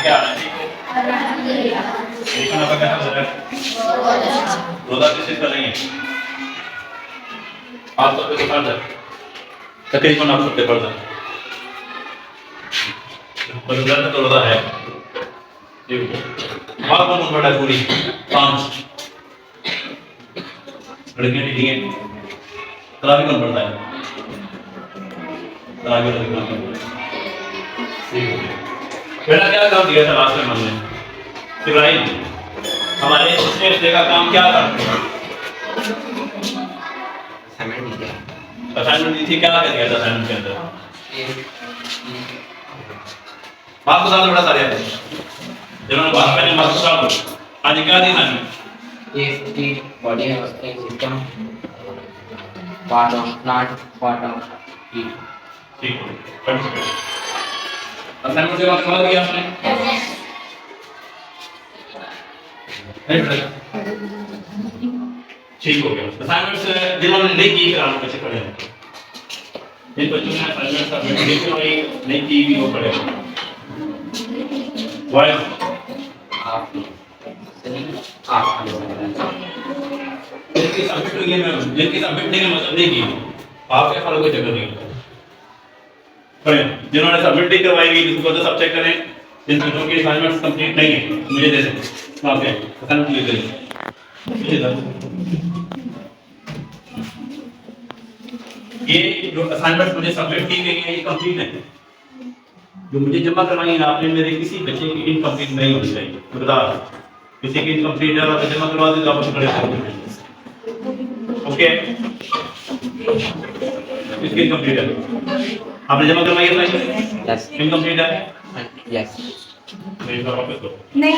क्या हाल है? ठीक हो? लेकिन आपका क्या हाल है? रोजा किस चीज का नहीं है? आप सबके तो फर्ज है, तकरीबन आप सबके फर्ज है। पर रोजा तो रोजा है। आप कौन बड़ा है पूरी? 5 लड़कियां ठीक है। तरावी कौन पढ़ता है? तरावी लड़की कौन पढ़ता है? बेटा क्या काम दिया था लास्ट में हमने? इब्राहिम, हमारे इसने हफ्ते का काम क्या था? असाइनमेंट दी थी, क्या कर दिया था असाइनमेंट के अंदर? बात बता दो बड़ा सारे जिन्होंने बात पहले बात बता दो। आज क्या दिन है? the body has a system, part of plant, part of heat. ठीक है, असाइनमेंट से बात करवा दिया आपने? ठीक हो गया। असाइनमेंट से जिन्होंने नहीं की कराने पीछे खड़े हैं, जिन बच्चों ने असाइनमेंट सबमिट की थी और नहीं की भी वो खड़े हैं। वाई जिनकी सबमिट हुई है, मैं जिनकी सबमिट नहीं है मतलब नहीं की, आपके फल कोई जगह नहीं है। जिन्होंने सबमिट नहीं करवाई हुई जिसको तो सब चेक करें। जिन बच्चों की असाइनमेंट्स कंप्लीट नहीं है मुझे दे दें। ओके, असाइनमेंट ले लें। ये जो असाइनमेंट मुझे सबमिट की गई है ये कंप्लीट है। जो मुझे जमा करवाई है आपने, मेरे किसी बच्चे की इनकम्प्लीट नहीं होनी चाहिए। बता किसी की इनकम्प्लीट है तो जमा करवा दे, आप खड़े ओके। इसकी इनकम्प्लीट है, आपने जमा करवाई है ना? यस। इनकम्प्लीट है? यस। नहीं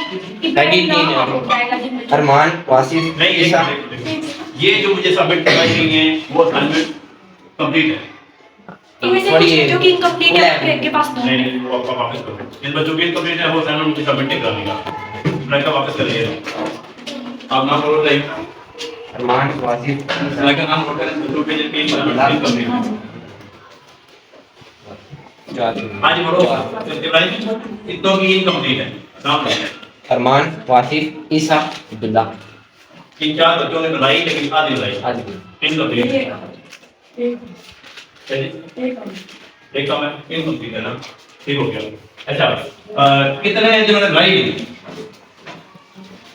अरमान वासिफ नहीं, ये जो मुझे सबमिट करवाई गई है वो असाइनमेंट कंप्लीट है। जो कि इनकम्प्लीट है आपके पास नहीं, वो आपका वापस करो। जिन बच्चों की इनकम्प्लीट है वो असाइनमेंट मुझे सबमिट नहीं कराएगा, मैं का वापस कर लिया। आप नाम बोलो नहीं, अरमान वासिफ मैं का नाम बोल कर बच्चों के जिनकी इनकम्प्लीट है आज बोलो। इब्राहिम, इतनों की इनकम्प्लीट है, नाम है अरमान वासिफ ईसा अब्दुल्ला। इन 4 बच्चों ने बनाई लेकिन आधी बनाई, इनकम्प्लीट है। एक काम है इनकम्प्लीट है ना, ठीक हो गया। अच्छा, कितने हैं जिन्होंने बनाई?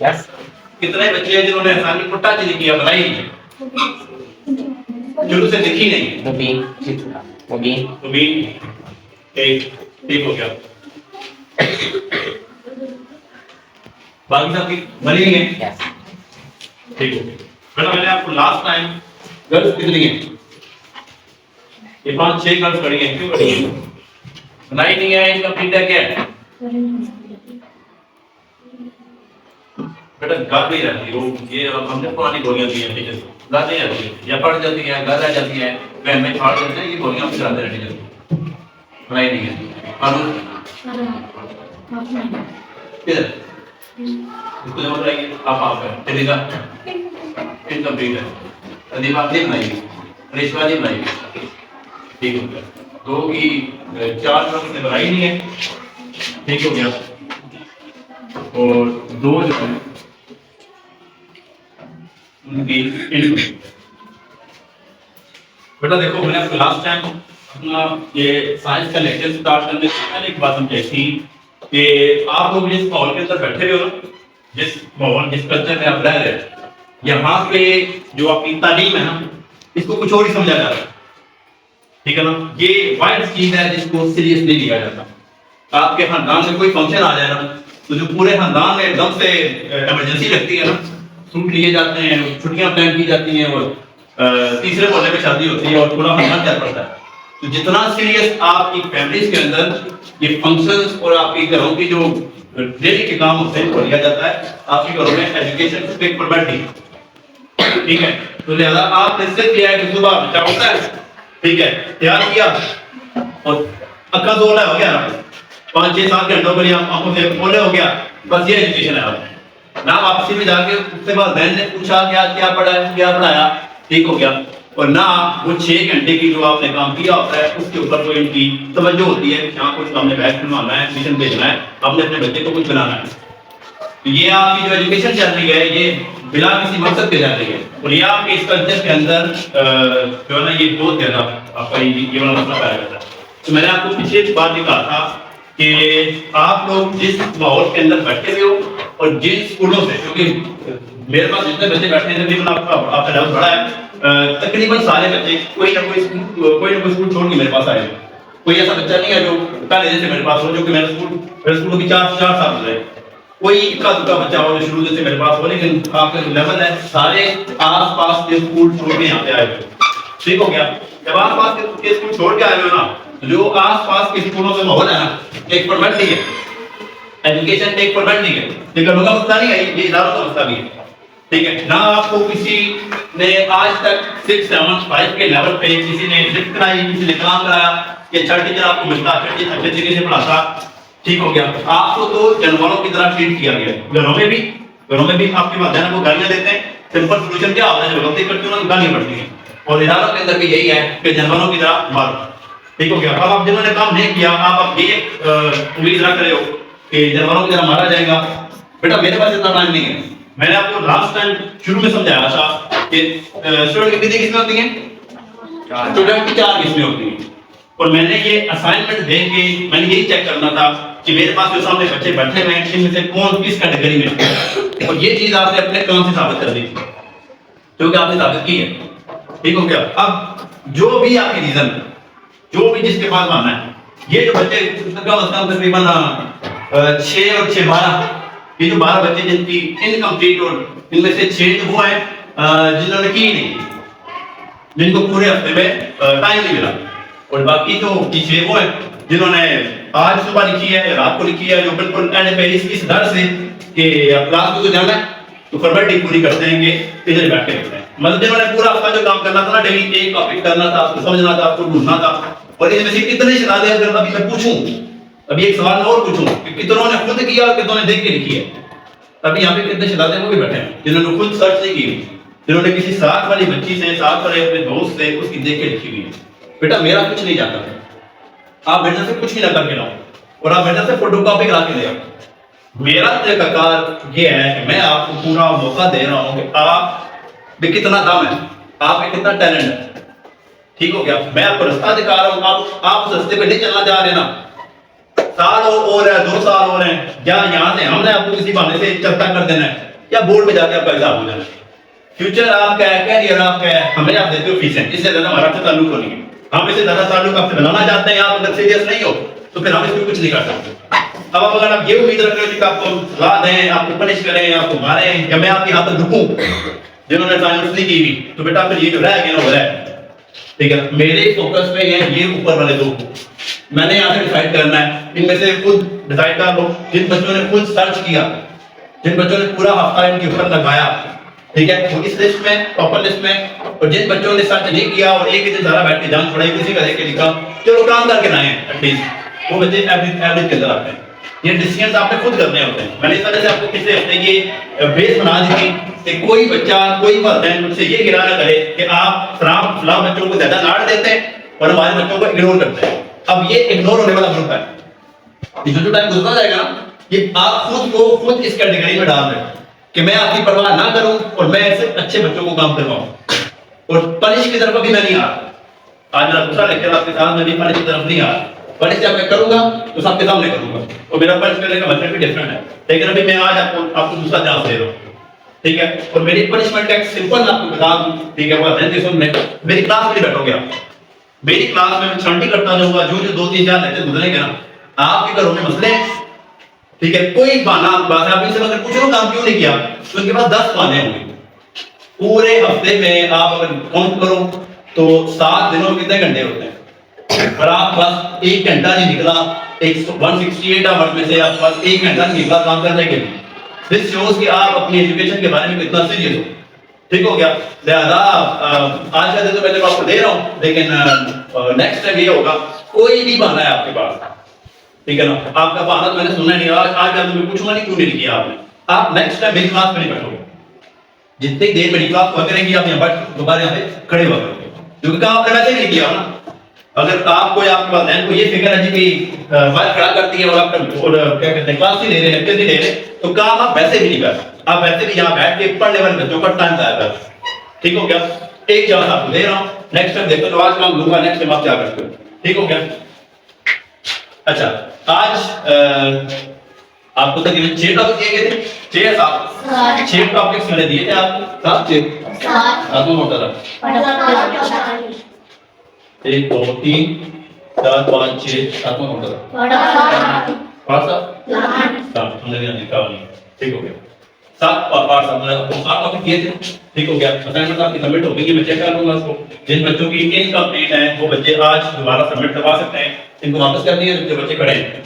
यस। कितने बच्चे हैं जिन्होंने असाइनमेंट को टच नहीं किया, बनाई नहीं, शुरू से लिखी नहीं? मुबीन तो भी ठीक हो गया। बाकी सबकी बनी हुई है, यस। ठीक हो गया। बेटा मैंने आपको लास्ट टाइम गर्ल्स कितनी है ये 5-6 गर्ल्स खड़ी हैं, क्यों खड़ी हैं? बनाई नहीं है, इनकम्प्लीट है क्या है? बेटा घर नहीं रहती वो, ये हमने पुरानी गोलियां दी हैं टीचर को, घर नहीं रहती, या पढ़ जाती है, घर रह जाती है, वह में फाड़ जाते हैं, ये गोलियां हम चलाते रहते हैं। बनाई नहीं है किधर इसको जमा कराइए आप है तेरीका इनकम्प्लीट है। अधिमा नहीं बनाई, रिश्वा नहीं बनाई, ठीक हो गया। 2 की 4 लोगों ने बनाई नहीं है, ठीक हो गया। और 2 जो है उनकी बेटा देखो, मैंने आपको लास्ट टाइम अपना ये साइंस का लेक्चर स्टार्ट करने से पहले एक बात समझाई थी कि आप लोग जिस माहौल के अंदर बैठे हुए हो ना, जिस माहौल जिस कल्चर में आप रह रहे हो, यहाँ पे जो आपकी तालीम है ना, इसको कुछ और ही समझा जाता है, ठीक है ना। ये वाइड चीज है जिसको सीरियस नहीं लिया जाता। आपके खानदान में कोई फंक्शन आ जाए ना, तो जो पूरे खानदान में एकदम से इमरजेंसी लगती है ना, सूट लिए जाते हैं, छुट्टियां प्लान की जाती हैं, और तीसरे मोहल्ले में शादी होती है और पूरा खानदान चल पड़ता है। तो जितना सीरियस आपकी फैमिलीज के अंदर ये फंक्शंस और आपके घरों की जो डेली के काम होते हैं इनको लिया जाता है, आपके घरों में एजुकेशन पे प्रायोरिटी, ठीक है। तो लिहाजा आपने सिर्फ किया है कि सुबह बच्चा उठता है, ठीक है, तैयार किया और अक्का सोना हो गया, 5-6-7 घंटों के लिए आप आंखों से ओले हो गया, बस ये एजुकेशन है आपकी। ना वापसी में जाके उसके बाद बहन ने पूछा क्या क्या पढ़ा है, क्या पढ़ाया, ठीक हो गया। और ना वो 6 घंटे की जो आपने काम किया होता है उसके ऊपर कोई इनकी तवज्जो होती है कि यहाँ कुछ हमने बैग बनवाना है, ट्यूशन भेजना है, आपने अपने बच्चे को कुछ बनाना है। तो ये आपकी जो एजुकेशन चल रही है ये बिना किसी मकसद के चल रही है, और ये आपके इस कल्चर के अंदर जो है ना ये बहुत ज्यादा आपका ये वाला मसला पाया जाता है। तो मैंने आपको पीछे एक बात भी कहा था कि आप लोग जिस माहौल के अंदर बैठे हुए हो और जिन स्कूलों से, क्योंकि मेरे पास जितने बच्चे बैठे हैं तकरीबन आपका डाउट बड़ा है, तकरीबन सारे बच्चे कोई ना कोई स्कूल छोड़ के मेरे पास आए हैं। कोई ऐसा बच्चा नहीं है जो पहले जैसे मेरे पास हो, जो कि मेरे स्कूलों की 4 साल हो गए। कोई इक्का दुक्का बच्चा हो जो शुरू से मेरे पास हो, लेकिन आपका जो लेवल है सारे आस पास के स्कूल छोड़ के यहाँ पे आए हुए। ठीक हो गया। जब आस पास के स्कूल छोड़ के आए हो ना, जो आस पास के स्कूलों में माहौल है ना, एक फॉर्मेलिटी है, एजुकेशन एक फॉर्मेलिटी है, लेकिन लोगों का मसला नहीं है, ये इदारों का मसला भी है। ठीक है ना। आपको किसी ने आज तक 6, 7, 5 के लेवल पे किसी ने लिफ्ट कराई, किसी ने काम कराया, कि अच्छा टीचर आपको मिलता अच्छे तरीके से पढ़ाता। ठीक हो गया। आपको तो जानवरों की तरह ट्रीट किया गया। घरों में भी आपके वालिदैन को गालियां देते हैं। सिंपल सोल्यूशन क्या होता है, जब गलती करते हो ना गालियां पड़ती हैं, और इदारों के अंदर भी यही है कि जानवरों की तरह मारो। ठीक हो गया। अब आप जिन्होंने काम नहीं किया, आप ये उम्मीद रख रहे हो कि जानवरों की तरह मारा जाएगा। बेटा मेरे पास इतना टाइम नहीं है। मैंने आपको लास्ट टाइम शुरू में समझाया था कि स्टूडेंट की कितनी किस्में होती हैं, स्टूडेंट की 4 किस्में होती हैं, और मैंने ये असाइनमेंट देख के मैंने यही चेक करना था कि मेरे पास जो सामने बच्चे बैठे हुए हैं इनमें से कौन किस कैटेगरी में है, और ये चीज आपने अपने काम से साबित कर दी थी, क्योंकि आपने साबित की है। ठीक हो गया। अब जो भी आपकी रीजन, जो भी जिसके पास मानना है, ये जो बच्चे तकरीबन 6 और 6 12, ये जो 12 बच्चे जिनकी इनकम्प्लीट, और इनमें से 6 वो हैं जिन्होंने की नहीं, जिनको पूरे हफ्ते में टाइम नहीं मिला, और बाकी तो 6 वो हैं जिन्होंने आज सुबह लिखी है, रात को लिखी है, जो बिल्कुल एंड पे इस डर से कि क्लास में तो जाना है तो फॉर्मेलिटी पूरी करते हैं कि इधर बैठ के लिखते हैं। मतलब जिन्होंने पूरा हफ्ता जो काम करना था ना, डेली एक टॉपिक करना था, आपको समझना था, आपको ढूंढना था, और इनमें से कितने शहजादे अगर अभी मैं पूछूं, अभी एक सवाल और पूछूं कि कितनों ने खुद किया और कितनों ने देख के लिखी है, अभी यहाँ पे कितने शहजादे वो भी बैठे हैं जिन्होंने खुद सर्च नहीं की, जिन्होंने किसी साथ वाली बच्ची से, साथ वाले अपने दोस्त से उसकी देख के लिखी हुई है। बेटा मेरा कुछ नहीं जाता है, आप बेटा से कुछ भी ना करके लाओ, और आप बेटा से फोटोकॉपी करा के ले आओ। मेरा तरीकाकार ये है कि मैं आपको पूरा मौका दे रहा हूँ कि आप में कितना दम है, आप में कितना टैलेंट है। ठीक हो गया। मैं आपको रास्ता दिखा रहा हूँ, आप उस रास्ते पे नहीं चलना चाह रहे ना, साल और है, 2 साल और हैं, या यहाँ से हमने आपको किसी बहाने से चलता कर देना है, या बोर्ड में जाके आपका एग्जाम हो जाना है। फ्यूचर आपका है, कैरियर आपका है, हमें आप देते हो फीसें, इससे ज्यादा हमारा आपसे ताल्लुक नहीं है। हम इससे ज्यादा ताल्लुक आपसे बनाना चाहते हैं, आप अगर सीरियस नहीं हो तो फिर हम इसमें कुछ नहीं कर सकते। अब अगर आप ये उम्मीद रख रहे हो कि आपको सलाह दें, आपको पनिश करें, आपको मारें, या मैं आपकी हाथ रुकूं जिन्होंने साइंस नहीं की हुई, तो बेटा फिर ये जो रह गया ना वो रह। ठीक है। मेरे फोकस पे है ये ऊपर वाले 2, मैंने यहाँ से डिसाइड करना है, इनमें से खुद डिसाइड कर लो। जिन बच्चों ने खुद सर्च किया, जिन बच्चों ने पूरा हफ्ता इनके ऊपर लगाया, ठीक है, वो इस लिस्ट में, प्रॉपर लिस्ट में, और जिन बच्चों ने सर्च नहीं किया और एक ही दिन सारा बैठ के जान पढ़ाई किसी का देख के लिखा, चलो काम करके लाए हैं एटलीस्ट, वो बच्चे एवरेज के अंदर आते हैं। ये डिसीजंस आपने खुद करने होते हैं। मैंने इस तरह से आपको पिछले हफ्ते ये बेस बना दी थी कि कोई बच्चा, कोई वालिदैन मुझसे ये गिला ना करे कि आप फलां बच्चों को ज्यादा लाड़ देते हैं और हमारे बच्चों को इग्नोर करते हैं। अब ये इग्नोर होने वाला ग्रुप है, जो टाइम गुजरता जाएगा ना, ये आप खुद को खुद इस कैटेगरी में डाल रहे हैं कि मैं आपकी परवाह ना करूं और मैं ऐसे अच्छे बच्चों को काम करवाऊं, और पनिश की तरफ भी मैं नहीं आ रहा। आज मेरा दूसरा लेक्चर आपके साथ, मैं भी पनिश की तरफ नहीं आ रहा। पनिश जब मैं करूंगा तो सबके सामने करूंगा, और मेरा पनिश करने का मतलब भी डिफरेंट है। लेकिन अभी मैं आज आपको दूसरा चांस दे रहा हूँ। ठीक है। और मेरी पनिशमेंट का एक सिंपल आपको बता दूं, ठीक है, वो ध्यान सुनने, मेरी क्लास में बैठोगे आप, मेरी क्लास में मैं छांटी करता जाऊंगा, जो 2-3-4 लेक्चर गुजरेंगे ना, आपके घरों में मसले हैं, ठीक है, कोई बहाना बात है, आप इनसे अगर पूछो काम क्यों नहीं किया तो उनके पास 10 बहाने होंगे। पूरे हफ्ते में आप अगर काउंट करो तो 7 दिनों में कितने घंटे होते हैं, और आप बस 1 घंटा नहीं निकला, 168 आवर्स में से आप बस 1 घंटा नहीं निकला काम करने के लिए। दिस शोज कि आप अपनी एजुकेशन के बारे में कितना सीरियस हो। ठीक हो गया। लिहाजा आज का दिन तो मैं आपको दे रहा हूँ, लेकिन नेक्स्ट टाइम ये होगा, कोई भी बहाना है आपके पास, ठीक है ना, आपका बहाना तो मैंने सुना नहीं, आज मैं पूछूंगा नहीं क्यों नहीं किया आपने, आप नेक्स्ट टाइम मेरी क्लास में नहीं बैठोगे। जितनी देर मेरी क्लास हुआ करेंगी आप यहाँ पर दोबारा यहाँ पे खड़े हुआ करोगे। क्योंकि काम आपने वैसे नहीं किया ना। अगर आपको आपके पास ध्यान को ये फिक्र है जी कि वर्क खड़ा करती है और आप और क्या कहते हैं क्लास ही ले रहे हैं, लेक्चर ही ले रहे हैं, तो काम आप वैसे भी नहीं कर सकते। आप वैसे भी यहाँ बैठ के पढ़ने वाले बच्चों का टाइम जाया कर। ठीक हो गया? एक चांस आपको दे रहा हूँ, नेक्स्ट टाइम देखो तो आज काम दूंगा, नेक्स्ट टाइम आप क्या करते हो। ठीक हो गया? अच्छा, आज आपको तकरीबन 6 टॉपिक दिए गए थे। 6 सात 6 टॉपिक्स मैंने दिए थे आपको। 7 में होता था 1 2 3 4 5 6 7 में होता था। पांच सात हमने यहाँ लिखा नहीं। ठीक हो गया? 7 और 5 हमने आपको 7 टॉपिक दिए थे। ठीक हो गया? असाइनमेंट आपकी सबमिट हो गई है, मैं चेक कर लूंगा उसको। जिन बच्चों की इनकम्प्लीट है वो बच्चे आज दोबारा सबमिट करवा सकते हैं। इनको वापस करनी है जो बच्चे खड़े हैं,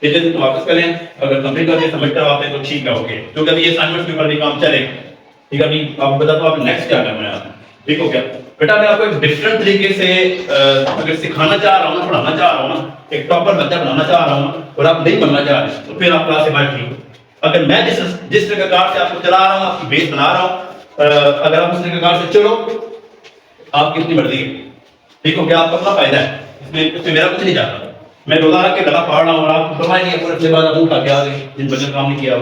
ये तो वापस करें। अगर कंप्लीट करके सबमिट करवाते हैं तो ठीक है, ओके। क्योंकि अभी ये असाइनमेंट के ऊपर भी काम चले। ठीक है? अभी आपको बता दो आप नेक्स्ट क्या करना है आपने। ठीक हो गया? बेटा मैं आपको एक डिफरेंट तरीके से अगर सिखाना चाह रहा हूँ ना, पढ़ाना चाह रहा हूँ ना, एक प्रॉपर बच्चा बनाना चाह रहा हूँ और आप नहीं बनना चाह रहे तो फिर आप क्लास से बाहर ठीक। अगर मैं जिस प्रकार से आपको चला रहा हूँ, आपकी बेस बना रहा हूँ, अगर आप उस प्रकार से चलो, आपकी अपनी मर्जी है। ठीक हो गया? आपका अपना फायदा है, इसमें मेरा कुछ नहीं जाता। मैं रोजाना के गला फाड़ रहा हूँ और आपको परवाह नहीं है, पूरे अपने बाद मुंह उठा के आ गए जिन बच्चों ने काम नहीं किया।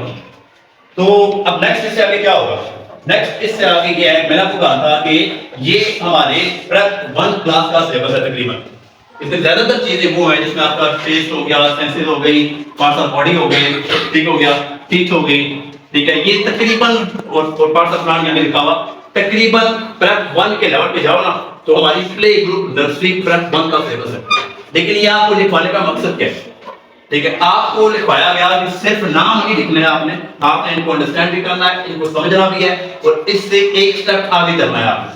तो अब नेक्स्ट इससे आगे क्या होगा? नेक्स्ट इससे आगे क्या है, मैंने आपको कहा था कि ये हमारे प्रेप 1 क्लास का सिलेबस है तकरीबन। इसमें ज्यादातर चीजें वो है जिसमें आपका टेस्ट हो गया, सेंसेस हो गई, पार्ट्स ऑफ बॉडी हो गए, ठीक हो गया, टीथ हो गई। ठीक है? ये तकरीबन और पार्ट्स ऑफ प्लांट यहाँ लिखा हुआ तकरीबन प्रेप 1 के लेवल पे जाओ ना तो हमारी प्ले ग्रुप नर्सरी प्रेप 1 का सिलेबस है। लेकिन ये आपको लिखवाने का मकसद क्या है? ठीक है? आपको लिखवाया गया कि सिर्फ नाम नहीं लिखना है आपने इनको अंडरस्टैंड भी करना है, इनको समझना भी है और इससे एक स्टेप आगे करना है आपने।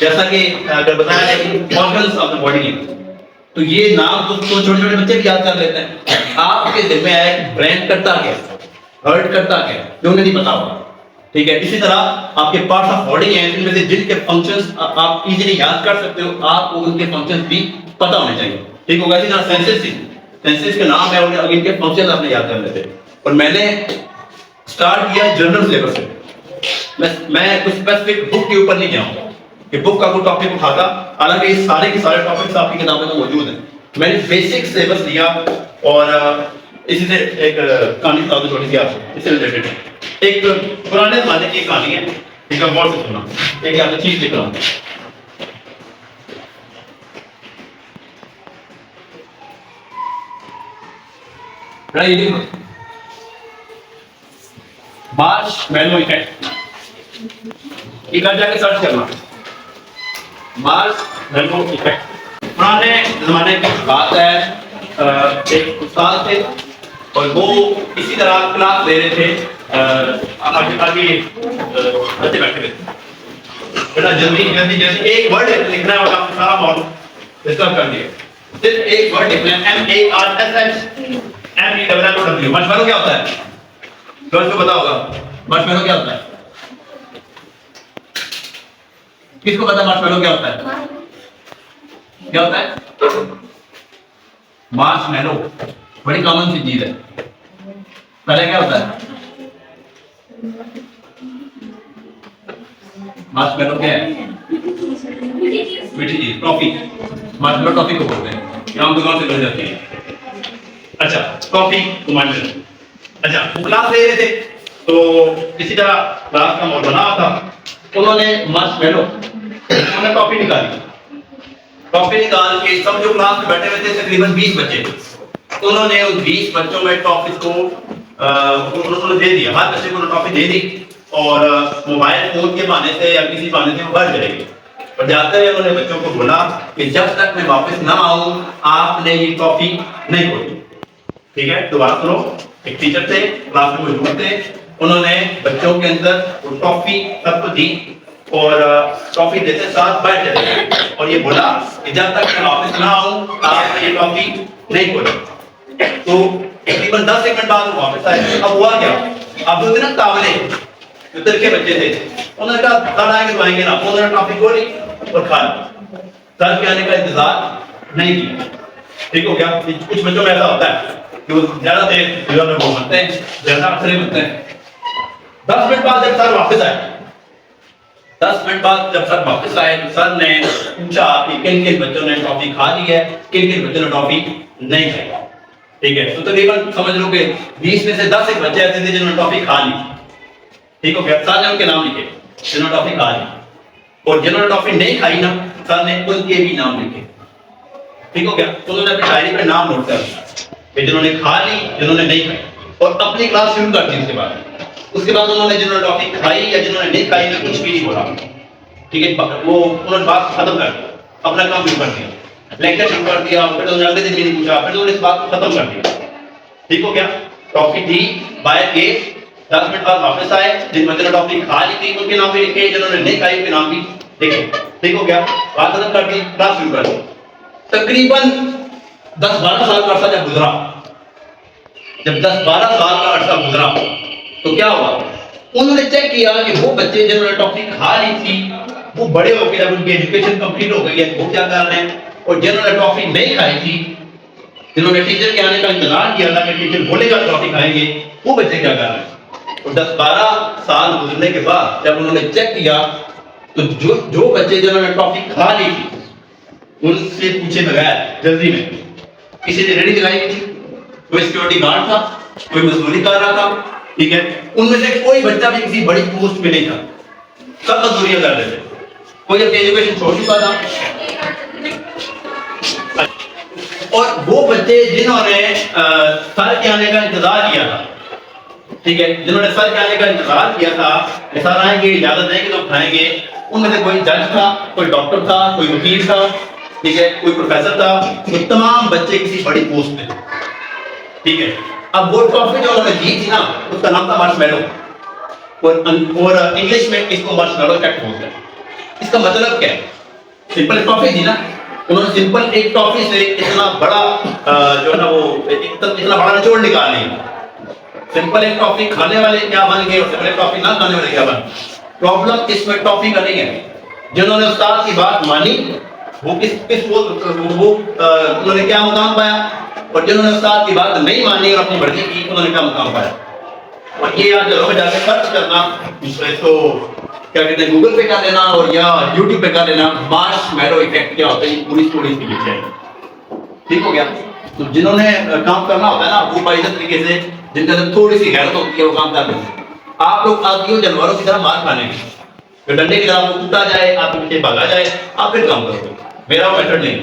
जैसा कि अगर बताया है कि ऑर्गन्स ऑफ द बॉडी, तो ये नाम तो छोटे-छोटे बच्चे भी याद कर लेते हैं। आपके दिल में आया कि ब्रेन करता क्या, हार्ट करता क्या, जो उन्हें नहीं पता होगा। ठीक है? इसी तरह आपके पार्ट्स ऑफ बॉडी हैं जिनमें से जिनके फंक्शंस आप इजीली याद कर सकते हो, आपको उनके फंक्शंस भी पता होने चाहिए। ठीक होगा? इसी तरह सेंसेस के नाम है और इनके फंक्शन आपने याद करने थे। और मैंने स्टार्ट किया जनरल सिलेबस से। मैं कुछ स्पेसिफिक बुक के ऊपर नहीं जाऊंगा कि बुक का कोई टॉपिक उठाता, हालांकि ये सारे के सारे टॉपिक्स आपकी किताबों में मौजूद हैं। मैंने बेसिक सिलेबस लिया और इसी से एक कहानी बता दूं थोड़ी सी आपको इससे रिलेटेड। एक पुराने जमाने की कहानी है, ठीक है? गौर से सुनना। एक यहाँ चीज लिख रहा हूँ। मार्शमैलो इफेक्ट, ये घर जाके सर्च करना, मार्शमैलो इफेक्ट। पुराने जमाने की बात है, एक उस्ताद थे और वो इसी तरह क्लास ले रहे थे। आगे बच्चे बैठे थे, बेटा जल्दी जल्दी जल्दी एक वर्ड लिखना है और आपने सारा मॉडल डिस्कस कर दिया। सिर्फ एक वर्ड लिखना है, MARSH MARSHMALLOW। मार्शमैलो क्या होता है? गर्ल्स को पता होगा मार्शमैलो क्या होता है? किसको पता मार्शमैलो क्या होता है? क्या होता है मार्शमैलो? बड़ी कॉमन सी चीज है। पहले क्या होता है मार्शमैलो? क्या है? मीठी चीज, टॉफी। मार्शमैलो टॉफी को बोलते हैं, यहाँ दुकान से मिल जाती है। अच्छा, टॉफी को मार्शमैलो। अच्छा, वो क्लास ले रहे थे तो इसी तरह क्लास का माहौल बना था। उन्होंने मार्शमैलो, उन्होंने टॉफी निकाली। टॉफी निकाल के सब जो क्लास में बैठे हुए थे तकरीबन 20 बच्चे, उन्होंने उन 20 बच्चों में टॉफी को उन्होंने दे दिया। हर बच्चे को टॉफी दे दी और मोबाइल फोन के बहाने से या किसी बहाने से वो घर चले गए। और जाते हुए उन्होंने बच्चों को बोला कि जब तक मैं वापस ना आऊं आपने ये टॉफी नहीं खोली। ठीक है? दोबारा सुनो। एक टीचर थे, क्लास में मौजूद थे, उन्होंने बच्चों के अंदर वो टॉफी सबको दी और टॉफी देते साथ बैठ चले गए और ये बोला कि जब तक मैं वापस ना आऊं आपने ये टॉफी नहीं खोली। तो तकरीबन 10 सेकंड बाद वो वापस आए। अब हुआ क्या? अब दो दिन तावले जो तिरके बच्चे थे, उन्होंने कहा कल आएंगे तो आएंगे ना। उन्होंने टॉफी खोली और खा ली। सर के आने का इंतजार नहीं किया। ठीक हो गया? कुछ बच्चों में ऐसा होता है कि वो ज्यादा देर जो है वो बनते हैं, ज्यादा अखरे बनते हैं। 10 मिनट बाद जब सर वापस आए 10 मिनट बाद जब सर वापस आए तो सर ने पूछा कि किन किन बच्चों ने टॉफी खा ली है, किन किन बच्चों ने टॉफी नहीं खाई। ठीक है, तो तकरीबन समझ लो कि 20 में से 10 एक बच्चे ऐसे थे जिन्होंने टॉफी खा ली। ठीक हो गया, सर ने उनके नाम लिखे जिन्होंने टॉफी खा ली, और जिन्होंने टॉफी नहीं खाई ना सर ने उनके भी नाम लिखे। ठीक हो गया, तो उन्होंने अपनी डायरी पे नाम नोट कर दिया कि जिन्होंने खा ली, जिन्होंने नहीं खाई, और अपनी क्लास शुरू कर दी। उसके बाद उन्होंने जिन्होंने टॉफी खाई या जिन्होंने नहीं खाई ना कुछ भी नहीं बोला। ठीक है, वो उन्होंने बात खत्म कर दी, अपना काम शुरू कर दिया, लेक्चर शुरू कर दिया, फिर उन्होंने अगले दिन भी नहीं पूछा, फिर उन्होंने इस बात को खत्म कर दिया। ठीक हो गया, टॉफी दी बाय के 10 मिनट बाद वापस आए, जिन बच्चों ने टॉफी खा ली थी उनके नाम भी लिखे, जिन्होंने नहीं खाई उनके नाम भी लिखे। ठीक हो गया, बात खत्म कर दी, क्लास शुरू कर दी। तकरीबन 10-12 साल का अरसा जब गुजरा, जब 10-12 साल का अरसा गुजरा तो क्या हुआ, उन्होंने चेक किया कि वो बच्चे जिन्होंने टॉफी खा ली थी वो बड़े होकर जब उनकी एजुकेशन कंप्लीट हो गई है वो क्या कर रहे हैं, और जिन्होंने टॉफी नहीं खाई थी, जिन्होंने टीचर के आने का इंतजार किया था कि टीचर बोलेगा टॉफी खाएंगे, वो बच्चे क्या कर रहे हैं। तो 10-12 साल गुजरने के बाद जब उन्होंने चेक किया तो जो बच्चे जिन्होंने टॉफी खा ली थी उनसे पूछे बगैर जल्दी में किसी ने रेडी दिलाई थी, कोई सिक्योरिटी गार्ड था, कोई मजदूरी कर रहा था। ठीक है, उनमें से कोई बच्चा भी किसी बड़ी पोस्ट पे नहीं था, सब मजदूरियां कर रहे थे, कोई अपनी एजुकेशन छोड़ चुका था। और वो बच्चे जिन्होंने सर के आने का इंतजार किया था, ठीक है, जिन्होंने सर के आने का इंतजार किया था कि सर आएंगे, इजाजत देंगे तो खाएंगे, उनमें से कोई जज था, कोई डॉक्टर था, कोई वकील था, ठीक है, कोई प्रोफेसर था, तो तमाम बच्चे किसी बड़ी पोस्ट पे। ठीक है, अब वो टॉफी जो उन्होंने दी थी ना उसका नाम था मार्शमैलो, और इंग्लिश में इसको मार्शमैलो इफेक्ट बोलते हैं। इसका मतलब क्या है, सिंपल टॉफी दी ना, उन्होंने सिंपल एक टॉफी से इतना बड़ा जो है ना वो इतना बड़ा निचोड़ निकाल लिया। सिंपल एक टॉफी खाने वाले क्या बन गए और सिंपल टॉफी ना खाने वाले क्या बन। प्रॉब्लम इसमें टॉफी का नहीं है, जिन्होंने उस्ताद की बात मानी वो उन्होंने क्या मुकाम पाया, और जिन्होंने उस्ताद की बात नहीं मानी और अपनी मर्जी की उन्होंने क्या मुकाम पाया। और ये आज जगह में जाकर सर्च करना, तो क्या कहते हैं गूगल पे कर लेना और या यूट्यूब पे कर लेना, मार्शमैलो इफेक्ट क्या होता है, ये पूरी स्टोरी इसके पीछे है। ठीक हो गया, तो जिन्होंने काम करना होता है ना वो बाइज़त तरीके से, जिनके अंदर थोड़ी सी गैरत होती है वो काम कर लेते हैं। आप लोग आती हो जानवरों की तरह मार खाने की, तो डंडे की तरह कूटा जाए, आपके पीछे भागा जाए, आप फिर काम करोगे। मेरा मेथड नहीं,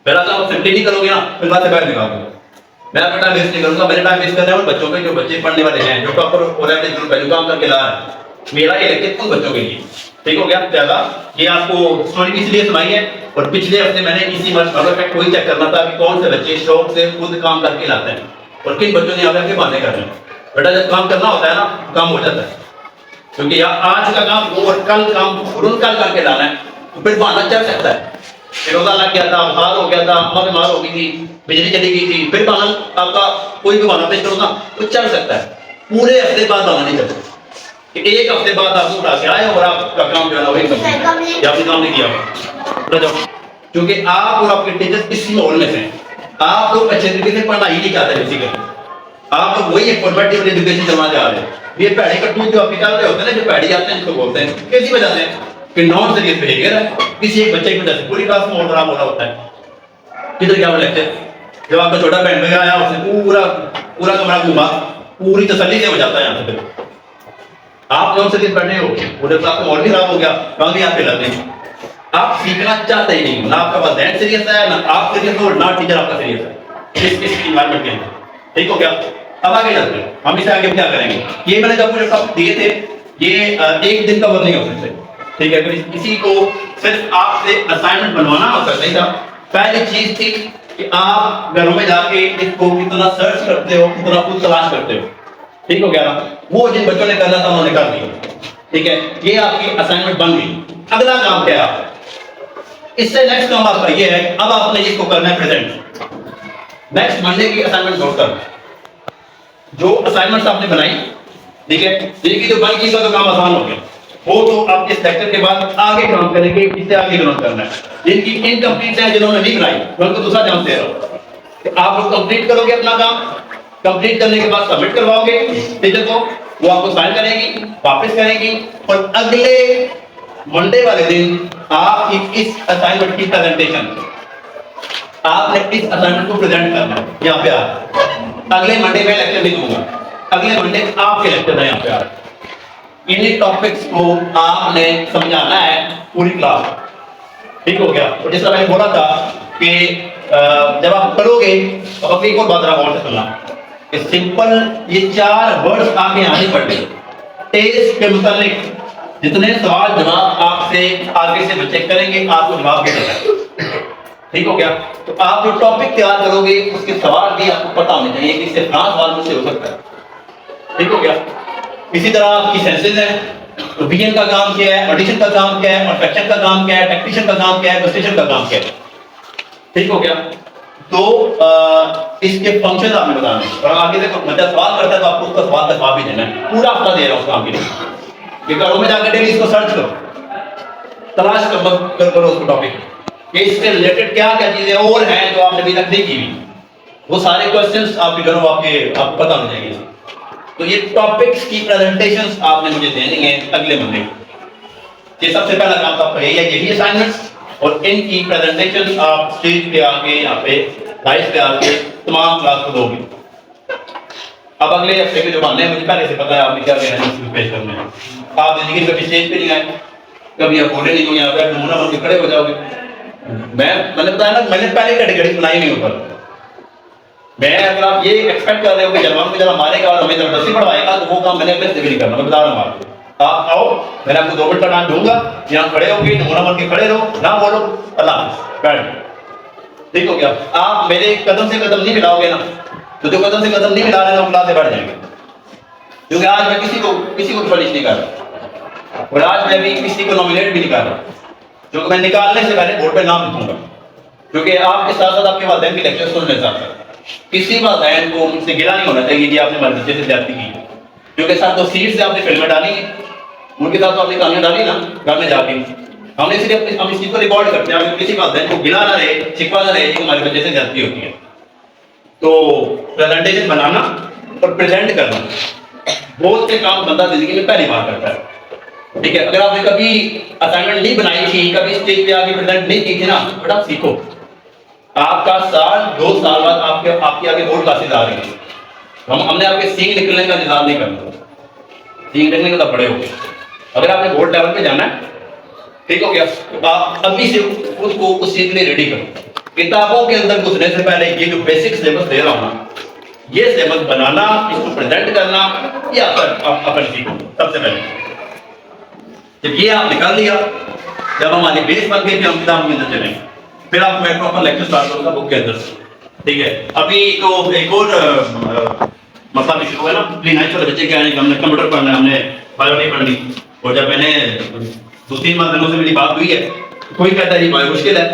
मेरा काम सिंपली नहीं करोगे ना फिर बात से बाहर निकालोगे। मैं अपना टाइम वेस्ट नहीं करूंगा, मेरे टाइम वेस्ट कर रहे हैं बच्चों पे, जो बच्चे पढ़ने वाले हैं, जो टॉपर और एवरेज ग्रुप है, जो काम करके ला रहे हैं, मेरा ये लेक्चर उन बच्चों के लिए। ठीक हो गया, ज्यादा ये आपको स्टोरी इसलिए सुनाई है, और पिछले हफ्ते मैंने इसी मार्शमैलो इफेक्ट को ही चेक करना था कि कौन से बच्चे शौक से खुद काम करके लाते हैं और किन बच्चों ने आगे बहाने कर रहे हैं। बेटा जब काम करना होता है ना काम हो जाता है, क्योंकि आज का काम और कल काम कल करके लाना है, तो फिर बहाना चल सकता है। रोजा लग गया था, बुखार हो गया था, अम्मा बीमार हो गई थी, बिजली चली गई थी, फिर बहाना आपका कोई भी बहाना पेश करो ना तो चल सकता है। पूरे हफ्ते बाद बहाना नहीं चलता कि एक हफ्ते बाद आप उठा के आए और आपका काम जो है ना वही कंप्लीट या आपने काम नहीं किया। क्योंकि आप और आपके टीचर्स इसी माहौल में हैं, आप लोग अच्छे तरीके से पढ़ना ही नहीं चाहते, बेसिकली आप लोग वही एक फॉर्मेटिव एजुकेशन चलना चाह रहे हैं। ये पैड़ी कट्टू जो आपके कर रहे होते हैं ना, जो पैड़ी आते हैं जिसको बोलते हैं, किसी वजह से कि नॉन सीरियस बिहेवियर है, किसी एक बच्चे की वजह से पूरी क्लास में और खराब हो रहा होता है। किधर क्या लेक्चर, जब आपका छोटा बहन भैया आया उसने पूरा कमरा घूमा, पूरी तसल्ली से हो जाता है। यहाँ से फिर आप नॉन सीरियस बैठे हो, पूरे क्लास में और भी खराब हो गया, कहाँ यहाँ पे लगे। आप सीखना चाहते ही नहीं, ना आपका पास ध्यान सीरियस है, ना आप सीरियस हो, ना टीचर आपका सीरियस है इस इन्वायरमेंट के अंदर। ठीक हो गया, अब आगे चलते हैं, हम इससे आगे क्या करेंगे। ये मैंने जब मुझे टॉपिक दिए थे, ये एक दिन का वर्क नहीं हो सकते। ठीक है, तो किसी को सिर्फ आपसे असाइनमेंट बनवाना होता नहीं था। पहली चीज थी कि आप घरों में जाके इसको कितना सर्च करते हो, कितना खुद तलाश करते हो। ठीक हो गया ना, वो जिन बच्चों ने करना था उन्होंने कर दिया। ठीक है, ये आपकी असाइनमेंट बन गई। अगला काम क्या है, इससे नेक्स्ट काम आपका ये है, अब आपने इसको करना है प्रेजेंट। नेक्स्ट मंडे की असाइनमेंट नोट कर, जो असाइनमेंट आपने बनाई, ठीक है, जिनकी जो बन गई तो काम आसान हो गया, वो तो आप इस लेक्चर के बाद आगे काम करेंगे, इससे आगे काम करना है। जिनकी इनकम्प्लीट है, जिन्होंने नहीं बनाई, उनको दूसरा चांस दे रहा हूं। आप लोग कंप्लीट करोगे अपना काम, कंप्लीट करने के बाद सबमिट करवाओगे टीचर को, वो आपको साइन करेगी, वापस करेगी, और अगले मंडे वाले दिन आप इस असाइनमेंट की प्रेजेंटेशन, आपने इस असाइनमेंट को प्रेजेंट करना है यहाँ पे आ। अगले मंडे में लेक्चर नहीं दूंगा, अगले मंडे आपके लेक्चर है यहाँ पे आ। इन टॉपिक्स को आपने समझाना है पूरी क्लास, ठीक हो गया। और जैसा मैंने बोला था कि जब आप करोगे तो अपनी एक और बात जरा गौर से सुनना, कि सिंपल ये 4 वर्ड्स आपके आने पड़े, टेस्ट के मुतालिक जितने सवाल जवाब आपसे आगे से बच्चे करेंगे आपको जवाब दे देना, ठीक हो गया। तो आप जो टॉपिक तैयार करोगे उसके सवाल भी आपको पता होने चाहिए कि इससे फ्रांस सवाल मुझसे हो सकता है, ठीक हो गया। इसी तरह आपकी सेंसेस है, तो बीएन का काम क्या है, एडिशन का काम क्या है, और फ्रैक्शन का काम क्या है, टैक्सेशन का काम क्या है, कंस्ट्रक्शन का काम क्या है, ठीक हो गया। तो इसके फंक्शन आपने बताने हैं, और आगे देखो बच्चा सवाल करता है तो आपको उसका सवाल का जवाब भी देना है, पूरा हफ्ता दे रहा हूं उस काम के लिए। कि घरों में जाकर डेली इसको सर्च करो, तलाश करो उसको टॉपिक कि इससे रिलेटेड क्या क्या चीजें और हैं जो आपने अभी तक नहीं की हुई, वो सारे क्वेश्चंस आपके घरों आपको पता होने चाहिए। तो ये टॉपिक्स की प्रेजेंटेशंस आपने मुझे देनी है अगले मंडे। ये सबसे पहला काम तो आपका यही असाइनमेंट्स, और इनकी प्रेजेंटेशन आप स्टेज पे आके यहाँ पे लाइव पे आके तमाम क्लास को दोगे। अब अगले हफ्ते के जो बहाने मुझे पहले से पता है आपने क्या कहना है पेश करने हैं। आप जिंदगी कभी स्टेज पे नहीं आए, कभी आप बोले नहीं हो, यहाँ पे नमूना बन के खड़े हो जाओगे। मैंने बताया ना, मैंने पहले कैटेगरी बनाई नहीं ऊपर। मैं अगर आप ये एक्सपेक्ट कर रहे हो कि जलवान को जरा मारेगा और हमें जबरदस्ती पढ़वाएगा, तो वो काम मैंने अपने से भी नहीं करना। मैं बता रहा हूँ आपको, आप आओ, मैंने आपको 2 मिनट का टाइम दूंगा, यहाँ खड़े होगे, नमूना बन के खड़े रहो, ना बोलो, अल्लाह हाफ़िज़, बैठ। ठीक हो गया। आप मेरे कदम से कदम नहीं मिलाओगे ना, तो जो कदम से कदम नहीं मिला रहे हैं क्लास से बढ़ जाएंगे। क्योंकि आज मैं किसी को पनिश नहीं कर रहा, और आज मैं भी किसी को नॉमिनेट भी नहीं कर रहा, क्योंकि मैं निकालने से पहले बोर्ड पे नाम लिखूंगा। क्योंकि आपके साथ साथ आपके वालिदैन के लेक्चर सुनने साथ किसी वालिदैन को मुझसे गिला नहीं होना चाहिए कि आपने हमारे बच्चे से ज्यादती की, क्योंकि साथ तो सीट से आपने फिल्में डाली है, उनके साथ तो आपने कहानियां डाली ना घर में जाके। हमने इसलिए हम इस चीज को रिकॉर्ड करते हैं, किसी वालिदैन को गिला ना रहे, शिकवा ना रहे कि हमारे बच्चे से ज्यादती होती है। तो प्रेजेंटेशन बनाना और प्रेजेंट करना, बहुत से काम बंदा जिंदगी में पहली बार करता है, ठीक है। अगर आपने कभी असाइनमेंट नहीं बनाई थी, कभी स्टेज पे आके प्रेजेंट नहीं की थी ना, बट आप सीखो। आपका साल 2 साल बाद आपके आगे बोर्ड क्लासेस आ रही है। हमने आपके सींग निकलने का इंतजार नहीं करना, सींग निकलने का बड़े हो गए। अगर आपने बोर्ड लेवल पे जाना है, ठीक हो गया, तो आप अभी से उसको उस चीज के लिए रेडी करो। किताबों के अंदर घुसने से पहले ये जो बेसिक सिलेबस दे रहा हूं ना, ये सिलेबस बनाना, इसको प्रेजेंट करना, ये अपन सीखो सबसे पहले। जब ये आप निकाल लिया, जब हमारी बेस बन गई, फिर हम किताब के अंदर चलेंगे, फिर आप मैं प्रॉपर लेक्चर स्टार्ट करूंगा बुक के अंदर से, ठीक है। अभी तो एक और मसला भी शुरू है ना, प्री-9 वाले बच्चे क्या है, हमने कंप्यूटर पढ़ना है, हमने बायो नहीं पढ़नी। और जब मैंने 2-3 माह दिनों से मेरी बात हुई है, कोई कहता है जी बायो मुश्किल है,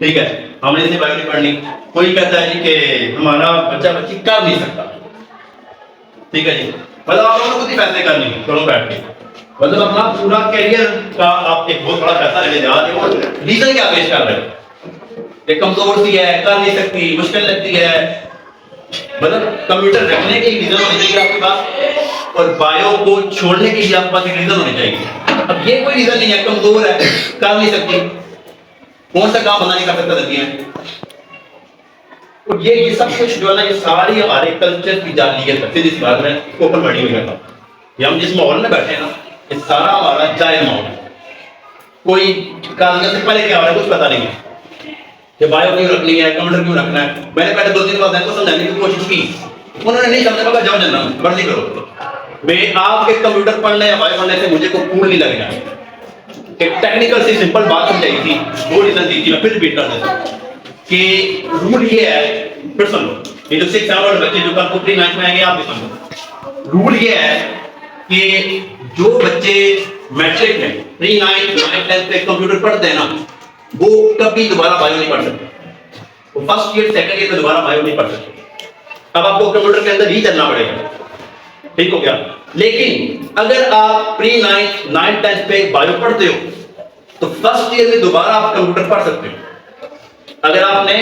ठीक है, हमने इसे बायो नहीं पढ़नी। कोई कहता है जी कि हमारा बच्चा बच्ची कर नहीं सकता, ठीक है जी। मतलब आप लोगों को खुद ही फैसले करने हैं दोनों बैठ के, मतलब अपना पूरा करियर का आप एक बहुत बड़ा फैसला लेने जा रहे हो। रीजन क्या पेश कर रहे हो, ये कमजोर सी है, कर नहीं सकती, मुश्किल लगती है, मतलब कंप्यूटर रखने के रीजन होने चाहिए आपके पास, और बायो को छोड़ने के लिए आपके पास एक रीजन होने चाहिए। अब ये कोई रीजन नहीं है, कमजोर है, कर नहीं सकती, कौन सा काम बना नहीं कर सकता लड़की है। तो ये सब कुछ जो है ना, ये सारी हमारे कल्चर की जालियत है। सीधी सी बात है, ओपन बड़ी हुई है। ये हम जिस माहौल में बैठे हैं ना, ये सारा हमारा जायज माहौल है। कोई कागज से पहले क्या हो रहा है कुछ पता नहीं है, कि बायो क्यों रखनी है, कंप्यूटर क्यों रखना है। मैंने पहले 2-3 बार को समझाने की कोशिश की, उन्होंने नहीं समझा, मगर जाओ जनना मर्जी करो। मैं आपके कंप्यूटर पढ़ने या बायो पढ़ने से मुझे को कूल नहीं लगेगा। एक टेक्निकल सी सिंपल बात समझाई थी, 2 रीजन दी थी, मैं फिर रिपीट कर देता हूं कि रूल ये है, फिर सुन लो, ये जो 6 साल वाले बच्चे जो कल को प्री-9 में आएंगे, आप भी सुन लो। रूल ये है कि जो बच्चे मैट्रिक में प्री-9 10th पे कंप्यूटर पढ़ते हैं ना, वो कभी दोबारा बायो नहीं पढ़ सकते। वो फर्स्ट ईयर सेकंड ईयर में दोबारा बायो नहीं पढ़ सकते। अब आपको कंप्यूटर के अंदर ही चलना पड़ेगा, ठीक हो गया। लेकिन अगर आप प्री-9 10th पे बायो पढ़ते हो, तो फर्स्ट ईयर में दोबारा आप कंप्यूटर पढ़ सकते हो। अगर आपने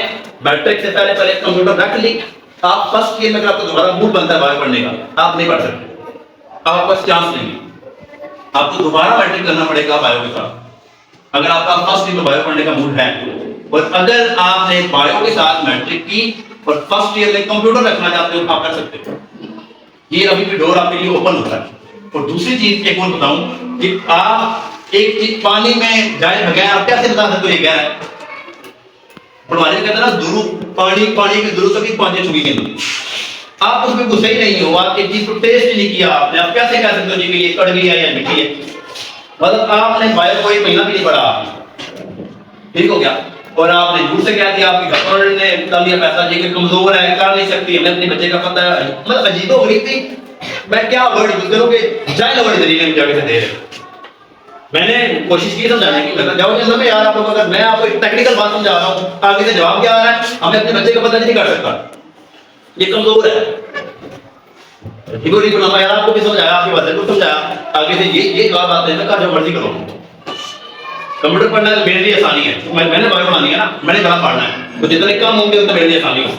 मैट्रिक से पहले कंप्यूटर रख ली, आप फर्स्ट ईयर में अगर आपको दोबारा मूड बनता है बायो पढ़ने का, आप नहीं पढ़ सकते। आपके पास चांस नहीं है, आपको दोबारा मैट्रिक करना पड़ेगा बायो के साथ अगर आपका फर्स्ट ईयर में बायो पढ़ने का मूड है। और अगर आपने बायो के साथ मैट्रिक की और फर्स्ट ईयर में कंप्यूटर रखना चाहते हो तो आप कर सकते हो, ये अभी भी डोर आपके लिए ओपन होता है। और दूसरी चीज एक और बताऊं कि आप एक चीज पानी में जाए बगैर आप कैसे बता सकते हो ये गहरा है? पढ़वाने कहते हैं ना दुरू पानी पानी की दुरू तक पानी चुकी गई, आप उसमें घुसे ही नहीं हो, आप एक चीज को टेस्ट ही नहीं किया आपने, आप कैसे कह सकते हो जी कि ये कड़वी है या मीठी है? मतलब आपने बायो कोई महीना भी नहीं पढ़ा आपने, ठीक हो गया, और आपने झूठ से कह दिया आपकी गवर्नमेंट ने डाल दिया पैसा जी कि कमजोर है कर नहीं सकती, हमें अपने बच्चे का पता है, मतलब अजीब हो रही थी। मैं क्या वर्ड यूज करूं कि जाए वर्ड जरिए में जाके दे रहे। मैंने कोशिश की समझाने की, मैं जाओ जैसे यार आप लोग, अगर मैं आपको एक टेक्निकल बात समझा रहा हूं आगे से जवाब क्या आ रहा है हमें अपने बच्चे का पता नहीं कर सकता, ये कमजोर है, ठीक है, नहीं यार आपको भी समझाया आपकी बात को समझाया आगे से ये जवाब आते हैं, जो मर्जी करो। कंप्यूटर पढ़ना मेरे लिए आसानी है, मैंने बायो पढ़ानी है ना, मैंने कहा पढ़ना है, तो जितने कम होंगे उतना मेरे लिए आसानी हो